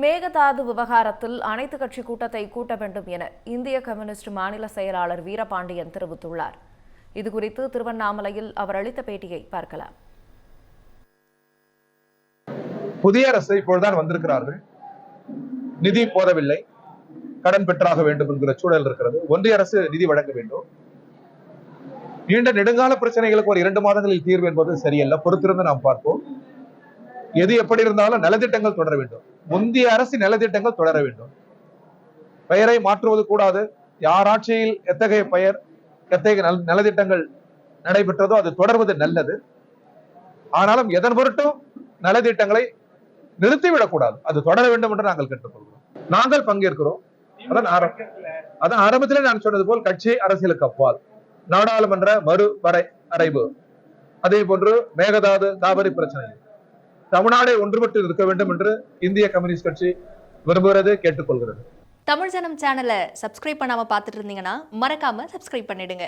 மேகதாது விவகாரத்தில் அனைத்து கட்சி கூட்டத்தை கூட்ட வேண்டும் என இந்திய கம்யூனிஸ்ட் மாநில செயலாளர் வீரபாண்டியன் தெரிவித்துள்ளார். இதுகுறித்து திருவண்ணாமலையில் அவர் அளித்த பேட்டியை பார்க்கலாம். புதிய அரசு இப்பொழுதுதான் வந்திருக்கிறார்கள். நிதி போதவில்லை, கடன் பெற்றாக வேண்டும் என்கிற சூழல் இருக்கிறது. ஒன்றிய அரசு நிதி வழங்க வேண்டும். நீண்ட நெடுங்கால பிரச்சனைகளுக்கு ஒரு 2 மாதங்களில் தீர்வு என்பது சரியல்ல. பொறுத்திருந்து நாம் பார்ப்போம். எது எப்படி இருந்தாலும் நலத்திட்டங்கள் தொடர வேண்டும். முந்தைய அரசு நலத்திட்டங்கள் தொடர வேண்டும். பெயரை மாற்றுவது கூடாது. யார் ஆட்சியில் எத்தகைய நலத்திட்டங்கள் நடைபெற்றதோ அது தொடர்வது நல்லது. ஆனாலும் எதன் பொருட்டும் நலத்திட்டங்களை நிறுத்திவிடக்கூடாது. அது தொடர வேண்டும் என்று நாங்கள் கேட்டுக்கொள்கிறோம். நாங்கள் பங்கேற்கிறோம். அதான் ஆரம்பத்திலே நான் சொன்னது போல் கட்சி அரசியலுக்கு அப்பால் நாடாளுமன்ற மறுவரைவு, அதே போன்று மேகதாது காவிரி பிரச்சனை, தமிழ்நாடை ஒன்றுபட்டு இருக்க வேண்டும் என்று இந்திய கம்யூனிஸ்ட் கட்சி விரும்புகிறது, கேட்டுக்கொள்கிறது. தமிழ் ஜனம் சேனலை சப்ஸ்கிரைப் பண்ணாம பார்த்துட்டு இருந்தீங்கன்னா மறக்காம சப்ஸ்கிரைப் பண்ணிடுங்க.